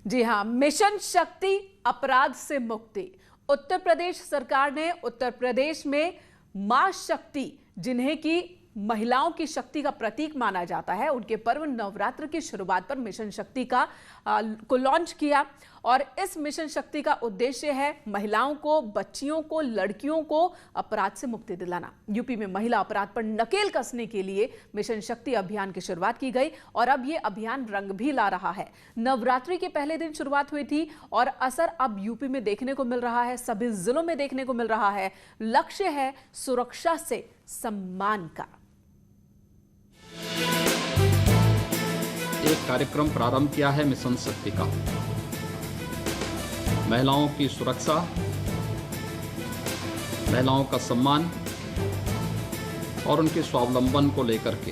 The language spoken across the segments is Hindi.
जी हां, मिशन शक्ति अपराध से मुक्ति। उत्तर प्रदेश सरकार ने उत्तर प्रदेश में मां शक्ति, जिन्हें की महिलाओं की शक्ति का प्रतीक माना जाता है, उनके पर्व नवरात्र की शुरुआत पर मिशन शक्ति को लॉन्च किया। और इस मिशन शक्ति का उद्देश्य है महिलाओं को, बच्चियों को, लड़कियों को अपराध से मुक्ति दिलाना। यूपी में महिला अपराध पर नकेल कसने के लिए मिशन शक्ति अभियान की शुरुआत की गई और अब यह अभियान रंग भी ला रहा है। नवरात्रि के पहले दिन शुरुआत हुई थी और असर अब यूपी में देखने को मिल रहा है, सभी जिलों में देखने को मिल रहा है। लक्ष्य है सुरक्षा से सम्मान का। एक कार्यक्रम प्रारंभ किया है मिशन शक्ति का। महिलाओं की सुरक्षा, महिलाओं का सम्मान और उनके स्वावलंबन को लेकर के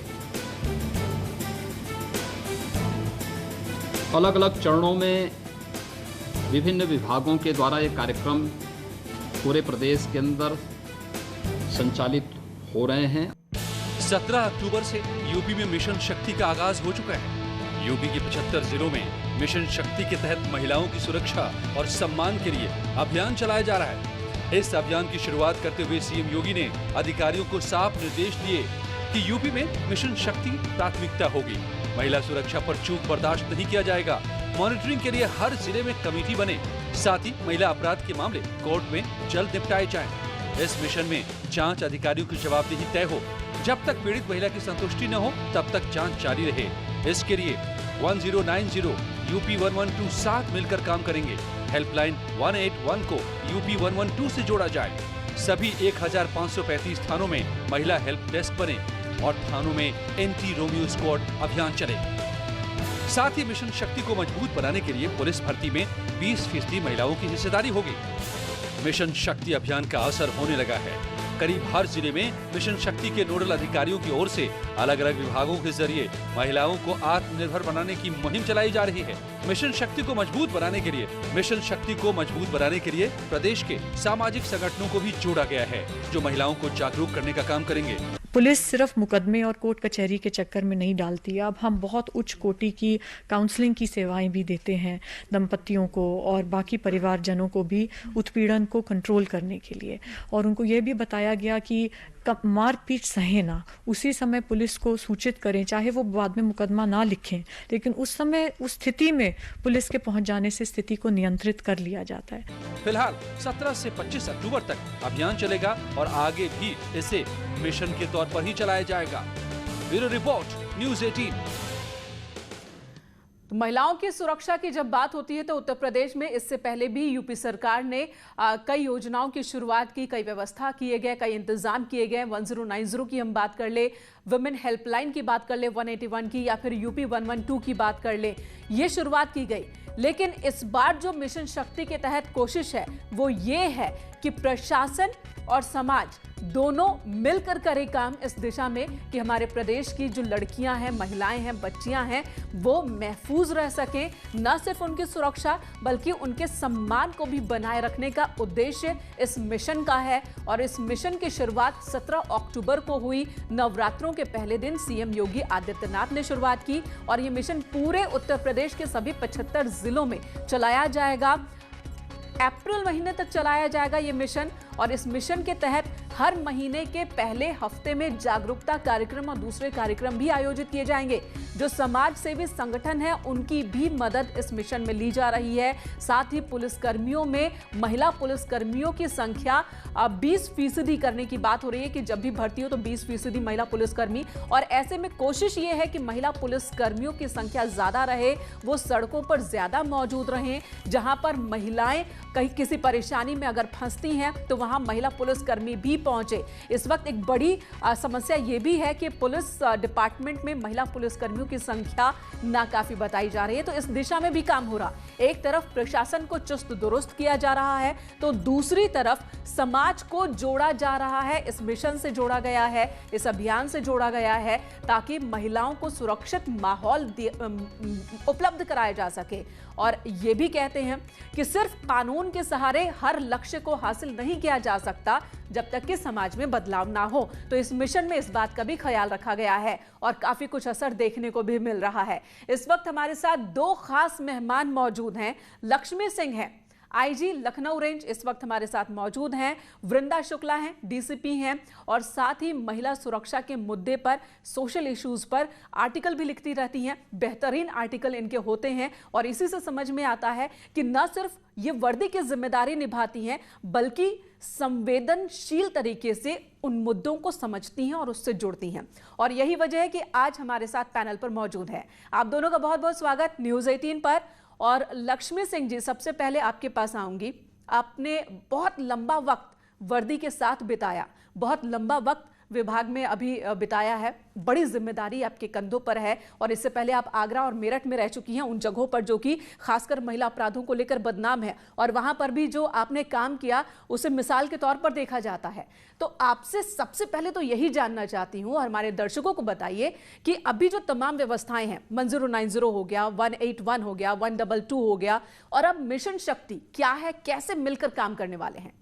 अलग अलग चरणों में विभिन्न विभागों के द्वारा ये कार्यक्रम पूरे प्रदेश के अंदर संचालित हो रहे हैं। 17 अक्टूबर से यूपी में मिशन शक्ति का आगाज हो चुका है। यूपी के 75 जिलों में मिशन शक्ति के तहत महिलाओं की सुरक्षा और सम्मान के लिए अभियान चलाया जा रहा है। इस अभियान की शुरुआत करते हुए सीएम योगी ने अधिकारियों को साफ निर्देश दिए कि यूपी में मिशन शक्ति प्राथमिकता होगी। महिला सुरक्षा पर चूक बर्दाश्त नहीं किया जाएगा। मॉनिटरिंग के लिए हर जिले में कमेटी बने, साथ ही महिला अपराध के मामले कोर्ट में जल्द निपटाए जाएं। इस मिशन में जांच अधिकारियों की जवाबदेही तय हो। जब तक पीड़ित महिला की संतुष्टि न हो तब तक जांच जारी रहे। इसके लिए 1090 यूपी 112 साथ मिलकर काम करेंगे। हेल्पलाइन 181 को यूपी 112 से जोड़ा जाए। सभी 1535 थानों में महिला हेल्प डेस्क बने और थानों में एंटी रोमियो स्क्वाड अभियान चले। साथ ही मिशन शक्ति को मजबूत बनाने के लिए पुलिस भर्ती में 20% महिलाओं की हिस्सेदारी होगी। मिशन शक्ति अभियान का असर होने लगा है। करीब हर जिले में मिशन शक्ति के नोडल अधिकारियों की ओर से अलग अलग विभागों के जरिए महिलाओं को आत्मनिर्भर बनाने की मुहिम चलाई जा रही है। मिशन शक्ति को मजबूत बनाने के लिए प्रदेश के सामाजिक संगठनों को भी जोड़ा गया है, जो महिलाओं को जागरूक करने का काम करेंगे। पुलिस सिर्फ मुकदमे और कोर्ट कचहरी के चक्कर में नहीं डालती है। अब हम बहुत उच्च कोटि की काउंसलिंग की सेवाएं भी देते हैं दंपतियों को और बाकी परिवारजनों को भी, उत्पीड़न को कंट्रोल करने के लिए। और उनको ये भी बताया गया कि मारपीट सहे ना, उसी समय पुलिस को सूचित करें, चाहे वो बाद में मुकदमा ना लिखें, लेकिन उस समय उस स्थिति में पुलिस के पहुंच जाने से स्थिति को नियंत्रित कर लिया जाता है। फिलहाल 17 से 25 अक्टूबर तक अभियान चलेगा और आगे भी इसे मिशन के तौर पर ही चलाया जाएगा। Bureau report, news 18। तो महिलाओं की सुरक्षा की जब बात होती है तो उत्तर प्रदेश में इससे पहले भी यूपी सरकार ने कई योजनाओं की शुरुआत की, कई व्यवस्था किए गए, कई इंतजाम किए गए। 1090 की हम बात कर ले, वुमेन हेल्पलाइन की बात कर ले 181 की, या फिर यूपी 112 की बात कर ले, ये शुरुआत की गई। लेकिन इस बार जो मिशन शक्ति के तहत कोशिश है वो ये है कि प्रशासन और समाज दोनों मिलकर करे काम इस दिशा में कि हमारे प्रदेश की जो लड़कियां हैं, महिलाएं हैं, बच्चियां हैं, वो महफूज रह सकें। न सिर्फ उनकी सुरक्षा बल्कि उनके सम्मान को भी बनाए रखने का उद्देश्य इस मिशन का है। और इस मिशन की शुरुआत 17 अक्टूबर को हुई। नवरात्रों के पहले दिन सीएम योगी आदित्यनाथ ने शुरुआत की और ये मिशन पूरे उत्तर प्रदेश के सभी 75 जिलों में चलाया जाएगा। अप्रैल महीने तक चलाया जाएगा ये मिशन। और इस मिशन के तहत हर महीने के पहले हफ्ते में जागरूकता कार्यक्रम और दूसरे कार्यक्रम भी आयोजित किए जाएंगे। जो समाज सेवी संगठन है उनकी भी मदद इस मिशन में ली जा रही है। साथ ही पुलिसकर्मियों में महिला पुलिसकर्मियों की संख्या 20% करने की बात हो रही है कि जब भी भर्ती हो तो 20% महिला पुलिसकर्मी। और ऐसे में कोशिश ये है कि महिला पुलिसकर्मियों की संख्या ज्यादा रहे, वो सड़कों पर ज्यादा मौजूद रहें। जहां पर महिलाएं कहीं किसी परेशानी में अगर फंसती हैं तो वहां महिला पुलिसकर्मी भी पहुंचे। इस वक्त एक बड़ी समस्या ये भी है कि पुलिस डिपार्टमेंट में महिला पुलिसकर्मियों की संख्या नाकाफी बताई जा रही है। तो इस दिशा में भी काम हो रहा। एक तरफ प्रशासन को चुस्त दुरुस्त किया जा रहा है तो दूसरी तरफ समाज को जोड़ा जा रहा है। इस मिशन से जोड़ा गया है, इस अभियान से जोड़ा गया है ताकि महिलाओं को सुरक्षित माहौल उपलब्ध कराया जा सके। और ये भी कहते हैं कि सिर्फ कानून के सहारे हर लक्ष्य को हासिल नहीं किया किया जा सकता जब तक कि समाज में बदलाव ना हो। तो इस मिशन में इस बात का भी ख्याल रखा गया है और काफी कुछ असर देखने को भी मिल रहा है। इस वक्त हमारे साथ दो खास मेहमान मौजूद हैं। लक्ष्मी सिंह हैं, आईजी लखनऊ रेंज, इस वक्त हमारे साथ मौजूद हैं। वृंदा शुक्ला हैं, डीसीपी हैं और साथ ही महिला सुरक्षा के मुद्दे पर, सोशल इश्यूज पर आर्टिकल भी लिखती रहती हैं। बेहतरीन आर्टिकल इनके होते हैं और इसी से समझ में आता है कि न सिर्फ ये वर्दी की जिम्मेदारी निभाती हैं बल्कि संवेदनशील तरीके से उन मुद्दों को समझती हैं और उससे जुड़ती हैं। और यही वजह है कि आज हमारे साथ पैनल पर मौजूद है। आप दोनों का बहुत बहुत स्वागत न्यूज़ 18 पर। और लक्ष्मी सिंह जी, सबसे पहले आपके पास आऊंगी। आपने बहुत लंबा वक्त वर्दी के साथ बिताया, बहुत लंबा वक्त विभाग में अभी बिताया है, बड़ी जिम्मेदारी आपके कंधों पर है और इससे पहले आप आगरा और मेरठ में रह चुकी हैं, उन जगहों पर जो कि खासकर महिला अपराधों को लेकर बदनाम है और वहां पर भी जो आपने काम किया उसे मिसाल के तौर पर देखा जाता है। तो आपसे सबसे पहले तो यही जानना चाहती हूं और हमारे दर्शकों को बताइए कि अभी जो तमाम व्यवस्थाएं हैं, 1090 हो गया, 181 हो गया, 122 हो गया और अब मिशन शक्ति क्या है, कैसे मिलकर काम करने वाले हैं?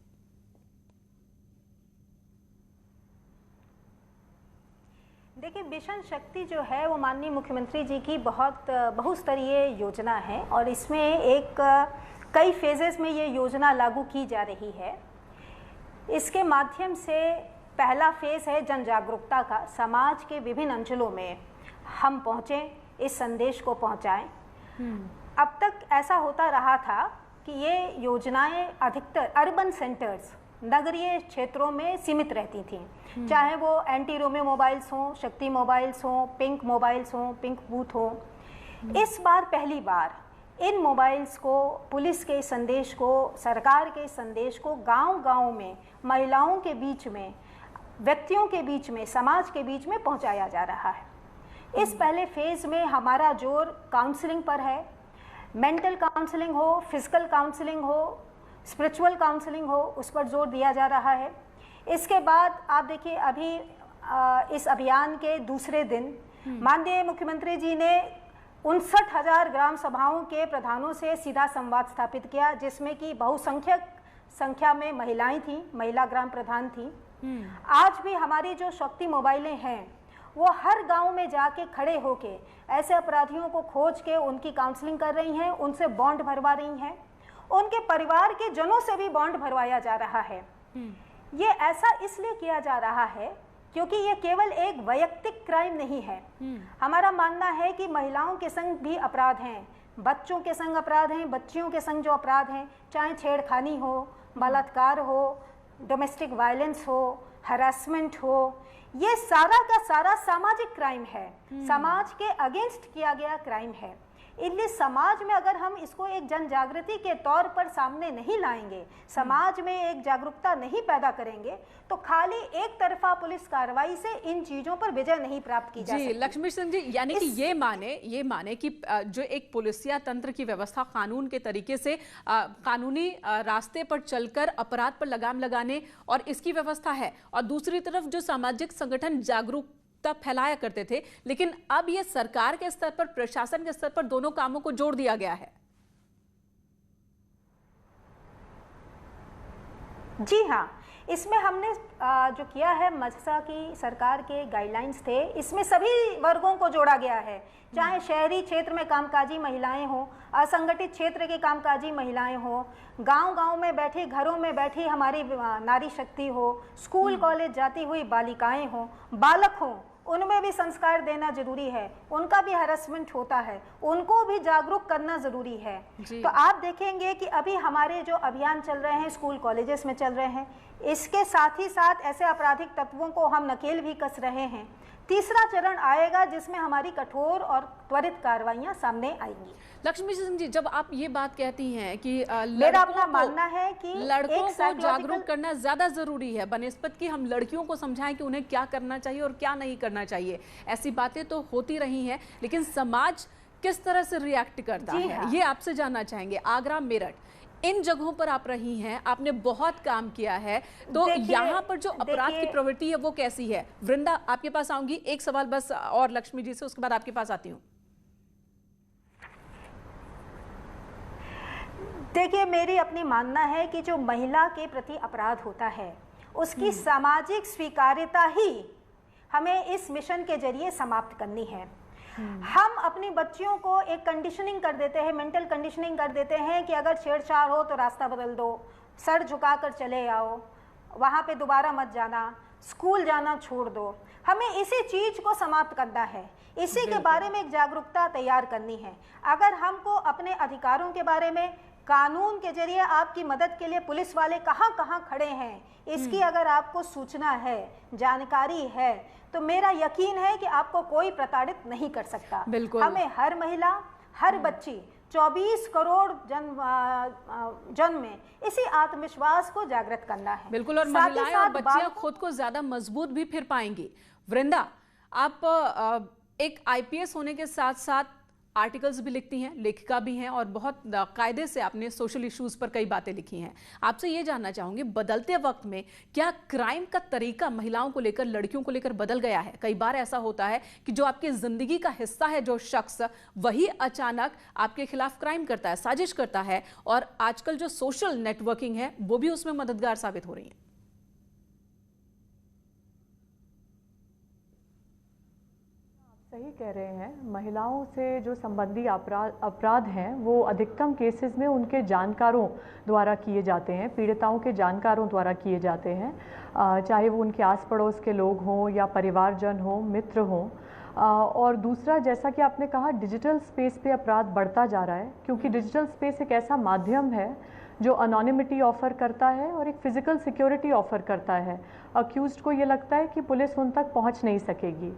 देखिए, मिशन शक्ति जो है वो माननीय मुख्यमंत्री जी की बहुत बहुस्तरीय योजना है और इसमें कई फेजेस में ये योजना लागू की जा रही है। इसके माध्यम से पहला फेज है जन जागरूकता का। समाज के विभिन्न अंचलों में हम पहुँचें, इस संदेश को पहुँचाएं। अब तक ऐसा होता रहा था कि ये योजनाएं अधिकतर अर्बन सेंटर्स, नगरीय क्षेत्रों में सीमित रहती थीं, चाहे वो एंटी रोमियो मोबाइल्स हों, शक्ति मोबाइल्स हों, पिंक मोबाइल्स हों, पिंक बूथ हों। इस बार पहली बार इन मोबाइल्स को, पुलिस के संदेश को, सरकार के संदेश को गांव-गांव में, महिलाओं के बीच में, व्यक्तियों के बीच में, समाज के बीच में पहुंचाया जा रहा है। इस पहले फेज में हमारा जोर काउंसलिंग पर है। मेंटल काउंसलिंग हो, फिजिकल काउंसलिंग हो, स्पिरिचुअल काउंसलिंग हो, उस पर जोर दिया जा रहा है। इसके बाद आप देखिए, अभी इस अभियान के दूसरे दिन माननीय मुख्यमंत्री जी ने 59,000 ग्राम सभाओं के प्रधानों से सीधा संवाद स्थापित किया, जिसमें कि बहुसंख्यक संख्या में महिलाएं थीं, महिला ग्राम प्रधान थीं। आज भी हमारी जो शक्ति मोबाइलें हैं वो हर गांव में जाके खड़े होके ऐसे अपराधियों को खोज के उनकी काउंसलिंग कर रही हैं, उनसे बॉन्ड भरवा रही हैं, उनके परिवार के जनों से भी बॉन्ड भरवाया जा रहा है। ये ऐसा इसलिए किया जा रहा है क्योंकि ये केवल एक वैयक्तिक क्राइम नहीं है। हमारा मानना है कि महिलाओं के संग भी अपराध हैं, बच्चों के संग अपराध हैं, बच्चियों के संग जो अपराध हैं, चाहे छेड़खानी हो, बलात्कार हो, डोमेस्टिक वायलेंस हो, हरासमेंट हो, ये सारा का सारा सामाजिक क्राइम है, समाज के अगेंस्ट किया गया क्राइम है। इसलिए समाज में अगर हम इसको एक जन जागृति के तौर पर सामने नहीं लाएंगे, समाज में एक जागरूकता नहीं पैदा करेंगे, तो खाली एक तरफा पुलिस कार्रवाई से इन चीजों पर विजय नहीं प्राप्त की जा सकती। लक्ष्मी सिंह जी, यानी कि ये माने कि जो एक पुलिसिया तंत्र की व्यवस्था कानून के तरीके से कानूनी रास्ते पर चलकर अपराध पर लगाम लगाने और इसकी व्यवस्था है, और दूसरी तरफ जो सामाजिक संगठन जागरूक फैलाया करते थे, लेकिन अब ये सरकार के स्तर पर, प्रशासन के स्तर पर दोनों कामों को जोड़ दिया गया है। जी हाँ, इसमें हमने जो किया है, मजसा की सरकार के गाइडलाइंस थे, इसमें सभी वर्गों को जोड़ा गया है, चाहे शहरी क्षेत्र में कामकाजी महिलाएं हों, असंगठित क्षेत्र के कामकाजी महिलाएं हों, गांव-गांव में बैठी, घरों में बैठी हमारी नारी शक्ति हो, स्कूल कॉलेज जाती हुई बालिकाएं हों, बालक हों, उनमें भी संस्कार देना जरूरी है, उनका भी हरासमेंट होता है, उनको भी जागरूक करना जरूरी है। तो आप देखेंगे कि अभी हमारे जो अभियान चल रहे हैं स्कूल कॉलेजेस में चल रहे हैं, इसके साथ ही साथ ऐसे आपराधिक तत्वों को हम नकेल भी कस रहे हैं। तीसरा चरण आएगा जिसमें हमारी कठोर और त्वरित कार्रवाइयां सामने आएंगी। लक्ष्मी सिंह जी, जब आप ये बात कहती हैं कि मेरा अपना मानना है कि लड़कों को जागरूक करना ज्यादा जरूरी है बनिस्बत कि हम लड़कियों को समझाएं कि उन्हें क्या करना चाहिए और क्या नहीं करना चाहिए, ऐसी बातें तो होती रही हैं, लेकिन समाज किस तरह से रिएक्ट करता है, ये आपसे जानना चाहेंगे। आगरा, मेरठ, इन जगहों पर आप रही हैं, आपने बहुत काम किया है, तो यहाँ पर जो अपराध की प्रवृत्ति है वो कैसी है? वृंदा, आपके पास आऊंगी, एक सवाल बस और लक्ष्मी जी से, उसके बाद आपके पास आती हूँ। देखिए, मेरी अपनी मानना है कि जो महिला के प्रति अपराध होता है उसकी सामाजिक स्वीकार्यता ही हमें इस मिशन के जरिए समाप्त करनी है। हम अपनी बच्चियों को एक कंडीशनिंग कर देते हैं, मेंटल कंडीशनिंग कर देते हैं कि अगर छेड़छाड़ हो तो रास्ता बदल दो, सर झुकाकर चले आओ, वहाँ पे दोबारा मत जाना, स्कूल जाना छोड़ दो। हमें इसी चीज़ को समाप्त करना है, इसी के बारे में एक जागरूकता तैयार करनी है। अगर हमको अपने अधिकारों के बारे में कानून के जरिए आपकी मदद के लिए पुलिस वाले कहाँ कहाँ खड़े हैं, इसकी अगर आपको सूचना है, जानकारी है, तो मेरा यकीन है कि आपको कोई प्रताड़ित नहीं कर सकता। बिल्कुल। हमें हर महिला, हर बच्ची, 24 करोड़ जन्म में इसी आत्मविश्वास को जागृत करना है। बिल्कुल, और महिलाएं और बच्चियां खुद को ज्यादा मजबूत भी फिर पाएंगी। वृंदा, आप एक आईपीएस होने के साथ साथ आर्टिकल्स भी लिखती हैं, लेखिका भी हैं, और बहुत कायदे से आपने सोशल इश्यूज पर कई बातें लिखी हैं। आपसे ये जानना चाहूंगी, बदलते वक्त में क्या क्राइम का तरीका महिलाओं को लेकर, लड़कियों को लेकर बदल गया है? कई बार ऐसा होता है कि जो आपकी जिंदगी का हिस्सा है जो शख्स, वही अचानक आपके खिलाफ क्राइम करता है, साजिश करता है, और आजकल जो सोशल नेटवर्किंग है वो भी उसमें मददगार साबित हो रही है। सही कह रहे हैं। महिलाओं से जो संबंधी अपराध हैं वो अधिकतम केसेस में उनके जानकारों द्वारा किए जाते हैं, पीड़िताओं के जानकारों द्वारा किए जाते हैं, चाहे वो उनके आस पड़ोस के लोग हों या परिवारजन हों, मित्र हों। और दूसरा, जैसा कि आपने कहा, डिजिटल स्पेस पे अपराध बढ़ता जा रहा है, क्योंकि डिजिटल स्पेस एक ऐसा माध्यम है जो अनोनिमिटी ऑफ़र करता है और एक फ़िज़िकल सिक्योरिटी ऑफ़र करता है। अक्यूज़्ड को ये लगता है कि पुलिस उन तक पहुंच नहीं सकेगी।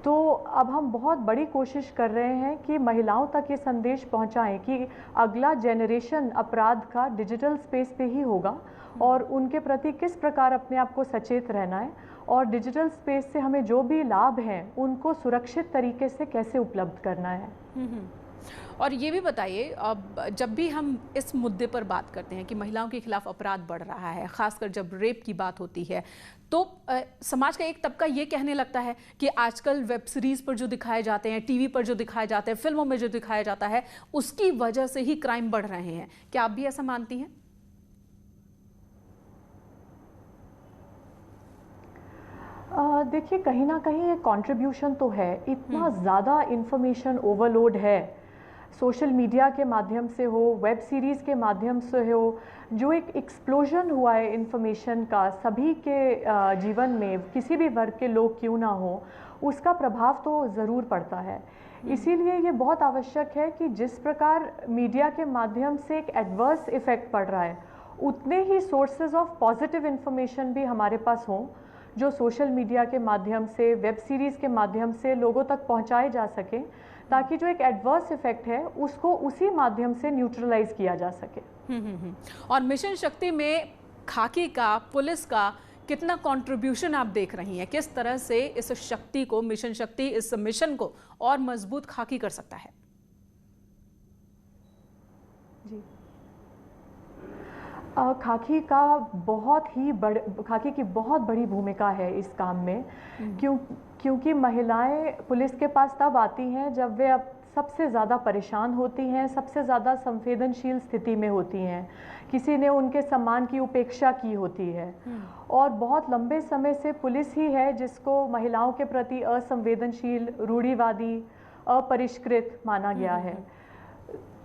तो अब हम बहुत बड़ी कोशिश कर रहे हैं कि महिलाओं तक ये संदेश पहुंचाएं कि अगला जनरेशन अपराध का डिजिटल स्पेस पे ही होगा, और उनके प्रति किस प्रकार अपने आप को सचेत रहना है, और डिजिटल स्पेस से हमें जो भी लाभ हैं उनको सुरक्षित तरीके से कैसे उपलब्ध करना है। और ये भी बताइए, अब जब भी हम इस मुद्दे पर बात करते हैं कि महिलाओं के खिलाफ अपराध बढ़ रहा है, खासकर जब रेप की बात होती है, तो समाज का एक तबका ये कहने लगता है कि आजकल वेब सीरीज़ पर जो दिखाए जाते हैं, टीवी पर जो दिखाए जाते हैं, फिल्मों में जो दिखाया जाता है, उसकी वजह से ही क्राइम बढ़ रहे हैं। क्या आप भी ऐसा मानती हैं? देखिए, कहीं ना कहीं एक कंट्रीब्यूशन तो है। इतना ज़्यादा इंफॉर्मेशन ओवरलोड है, सोशल मीडिया के माध्यम से हो, वेब सीरीज़ के माध्यम से हो, जो एक एक्सप्लोजन हुआ है इंफॉर्मेशन का सभी के जीवन में, किसी भी वर्ग के लोग क्यों ना हो, उसका प्रभाव तो ज़रूर पड़ता है। इसीलिए ये बहुत आवश्यक है कि जिस प्रकार मीडिया के माध्यम से एक एडवर्स इफ़ेक्ट पड़ रहा है, उतने ही सोर्सेज ऑफ पॉजिटिव इंफॉर्मेशन भी हमारे पास हों, जो सोशल मीडिया के माध्यम से, वेब सीरीज़ के माध्यम से लोगों तक पहुंचाए जा सकें, ताकि जो एक एडवर्स इफेक्ट है उसको उसी माध्यम से न्यूट्रलाइज किया जा सके। और मिशन शक्ति में खाकी का, पुलिस का कितना कंट्रीब्यूशन आप देख रही हैं? किस तरह से इस शक्ति को, मिशन शक्ति, इस मिशन को और मजबूत खाकी कर सकता है? जी, खाकी की बहुत बड़ी भूमिका है इस काम में, क्योंकि महिलाएं पुलिस के पास तब आती हैं जब वे अब सबसे ज़्यादा परेशान होती हैं, सबसे ज़्यादा संवेदनशील स्थिति में होती हैं, किसी ने उनके सम्मान की उपेक्षा की होती है, और बहुत लंबे समय से पुलिस ही है जिसको महिलाओं के प्रति असंवेदनशील, रूढ़िवादी, अपरिष्कृत माना गया है।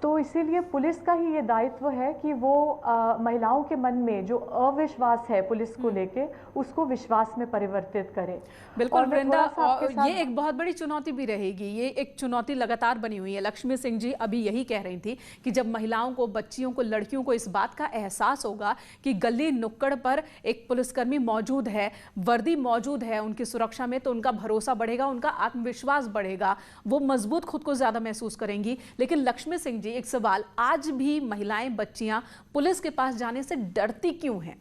तो इसीलिए पुलिस का ही ये दायित्व है कि वो महिलाओं के मन में जो अविश्वास है पुलिस को लेके, उसको विश्वास में परिवर्तित करे। बिल्कुल वृंदा, ये एक बहुत बड़ी चुनौती भी रहेगी, ये एक चुनौती लगातार बनी हुई है। लक्ष्मी सिंह जी अभी यही कह रही थी कि जब महिलाओं को, बच्चियों को, लड़कियों को इस बात का एहसास होगा कि गली नुक्कड़ पर एक पुलिसकर्मी मौजूद है, वर्दी मौजूद है उनकी सुरक्षा में, तो उनका भरोसा बढ़ेगा, उनका आत्मविश्वास बढ़ेगा, वो मजबूत खुद को ज्यादा महसूस करेंगी। लेकिन लक्ष्मी सिंह जी, एक सवाल, आज भी महिलाएं, बच्चियां पुलिस के पास जाने से डरती क्यों हैं?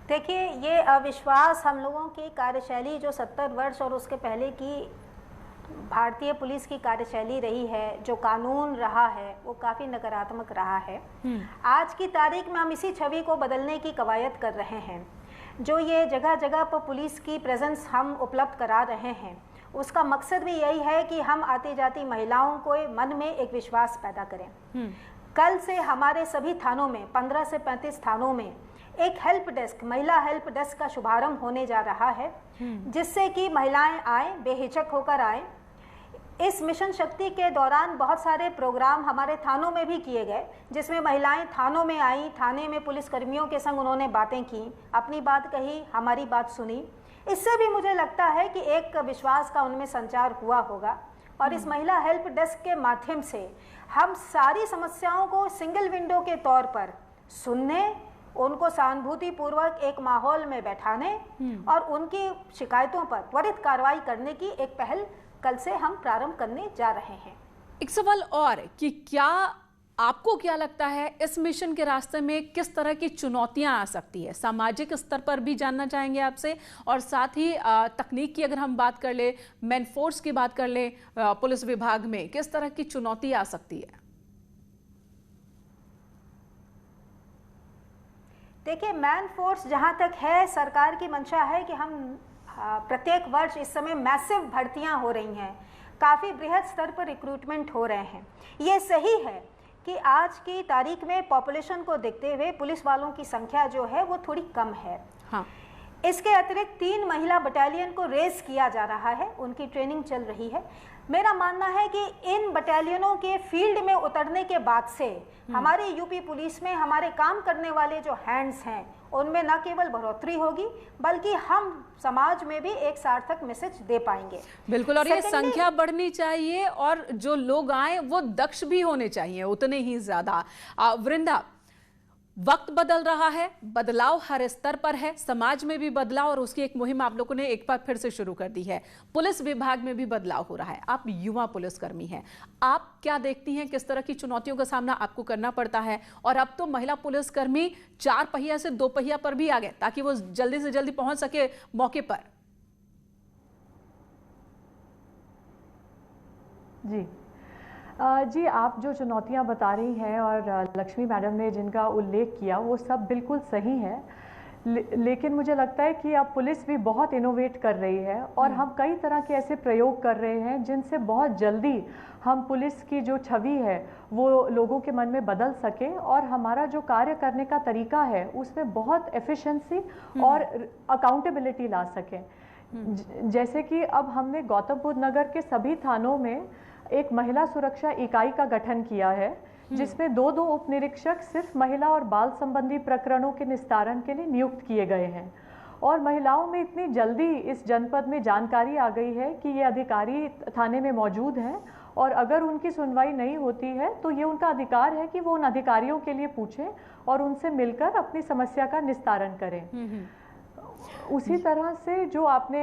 देखिए, ये अविश्वास हम लोगों की कार्यशैली जो 70 वर्ष और उसके पहले की भारतीय पुलिस की कार्यशैली रही है, जो कानून रहा है, वो काफ़ी नकारात्मक रहा है। आज की तारीख में हम इसी छवि को बदलने की कवायद कर रहे हैं। जो ये जगह जगह पर पुलिस की प्रेजेंस हम उपलब्ध करा रहे हैं, उसका मकसद भी यही है कि हम आती जाती महिलाओं को मन में एक विश्वास पैदा करें। कल से हमारे सभी थानों में 15 से 35 थानों में एक हेल्प डेस्क, महिला हेल्प डेस्क का शुभारंभ होने जा रहा है, जिससे कि महिलाएं आए, बेहिचक होकर आए। इस मिशन शक्ति के दौरान बहुत सारे प्रोग्राम हमारे थानों में भी किए गए, जिसमें महिलाएं थानों में आई, थाने में पुलिसकर्मियों के संग उन्होंने बातें की, अपनी बात कही, हमारी बात सुनी। इससे भी मुझे लगता है कि एक विश्वास का उनमें संचार हुआ होगा और इस महिला हेल्प डेस्क के माध्यम से हम सारी समस्याओं को सिंगल विंडो के तौर पर सुनने, उनको सहानुभूतिपूर्वक एक माहौल में बैठाने और उनकी शिकायतों पर त्वरित कार्रवाई करने की एक पहल कल से हम प्रारंभ करने जा रहे हैं। एक सवाल और कि क्या आपको क्या लगता है इस मिशन के रास्ते में किस तरह की चुनौतियां आ सकती है? सामाजिक स्तर पर भी जानना चाहेंगे आपसे, और साथ ही तकनीक की अगर हम बात कर ले, मैन फोर्स की बात कर ले, पुलिस विभाग में किस तरह की चुनौती आ सकती है? देखिए, मैन फोर्स जहां तक है, सरकार की मंशा है कि हम प्रत्येक वर्ष इस समय मैसिव भर्तियां हो रही हैं, काफ़ी बृहद स्तर पर रिक्रूटमेंट हो रहे हैं। ये सही है कि आज की तारीख में पॉपुलेशन को देखते हुए पुलिस वालों की संख्या जो है वो थोड़ी कम है। हाँ। इसके अतिरिक्त 3 महिला बटालियन को रेस किया जा रहा है, उनकी ट्रेनिंग चल रही है। मेरा मानना है कि इन बटालियनों के फील्ड में उतरने के बाद से हमारे यूपी पुलिस में हमारे काम करने वाले जो हैंड्स हैं उनमें न केवल बढ़ोतरी होगी, बल्कि हम समाज में भी एक सार्थक मैसेज दे पाएंगे। बिल्कुल, और ये संख्या बढ़नी चाहिए और जो लोग आए वो दक्ष भी होने चाहिए उतने ही ज्यादा। वृंदा, वक्त बदल रहा है, बदलाव हर स्तर पर है, समाज में भी बदलाव, और उसकी एक मुहिम आप लोगों ने एक बार फिर से शुरू कर दी है। पुलिस विभाग में भी बदलाव हो रहा है। आप युवा पुलिसकर्मी हैं, आप क्या देखती हैं किस तरह की चुनौतियों का सामना आपको करना पड़ता है? और अब तो महिला पुलिसकर्मी 4 पहिया से 2 पहिया पर भी आ गए ताकि वो जल्दी से जल्दी पहुंच सके मौके पर। जी, आप जो चुनौतियां बता रही हैं और लक्ष्मी मैडम ने जिनका उल्लेख किया वो सब बिल्कुल सही है, लेकिन मुझे लगता है कि अब पुलिस भी बहुत इनोवेट कर रही है और हम कई तरह के ऐसे प्रयोग कर रहे हैं जिनसे बहुत जल्दी हम पुलिस की जो छवि है वो लोगों के मन में बदल सके और हमारा जो कार्य करने का तरीका है उसमें बहुत एफिशिएंसी और अकाउंटेबिलिटी ला सके। जैसे कि अब हमने गौतम बुद्ध नगर के सभी थानों में एक महिला सुरक्षा इकाई का गठन किया है, जिसमें 2 उप निरीक्षक सिर्फ महिला और बाल संबंधी प्रकरणों के निस्तारण के लिए नियुक्त किए गए हैं। और महिलाओं में इतनी जल्दी इस जनपद में जानकारी आ गई है कि ये अधिकारी थाने में मौजूद हैं और अगर उनकी सुनवाई नहीं होती है तो ये उनका अधिकार है कि वो उन अधिकारियों के लिए पूछें और उनसे मिलकर अपनी समस्या का निस्तारण करें। उसी तरह से जो आपने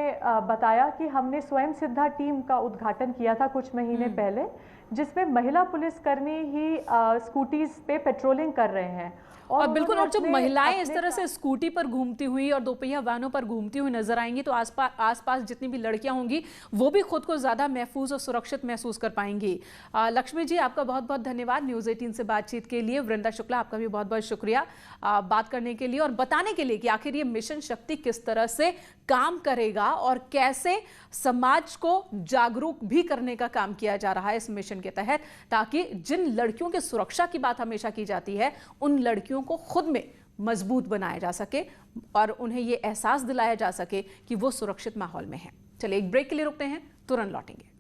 बताया कि हमने स्वयं सिद्धा टीम का उद्घाटन किया था कुछ महीने पहले, जिसमें महिला पुलिसकर्मी ही स्कूटीज पे पेट्रोलिंग कर रहे हैं। और बिल्कुल, और जब महिलाएं इस तरह से स्कूटी पर घूमती हुई और 2 पहिया वाहनों पर घूमती हुई नजर आएंगी तो आसपास जितनी भी लड़कियां होंगी वो भी खुद को ज्यादा महफूज और सुरक्षित महसूस कर पाएंगी। लक्ष्मी जी, आपका बहुत बहुत धन्यवाद न्यूज़ 18 से बातचीत के लिए। वृंदा शुक्ला, आपका भी बहुत बहुत शुक्रिया बात करने के लिए और बताने के लिए कि आखिर ये मिशन शक्ति किस तरह से काम करेगा और कैसे समाज को जागरूक भी करने का काम किया जा रहा है इस मिशन के तहत, ताकि जिन लड़कियों की सुरक्षा की बात हमेशा की जाती है उन लड़कियों को खुद में मजबूत बनाया जा सके और उन्हें यह एहसास दिलाया जा सके कि वो सुरक्षित माहौल में है। चलिए एक ब्रेक के लिए रुकते हैं, तुरंत लौटेंगे।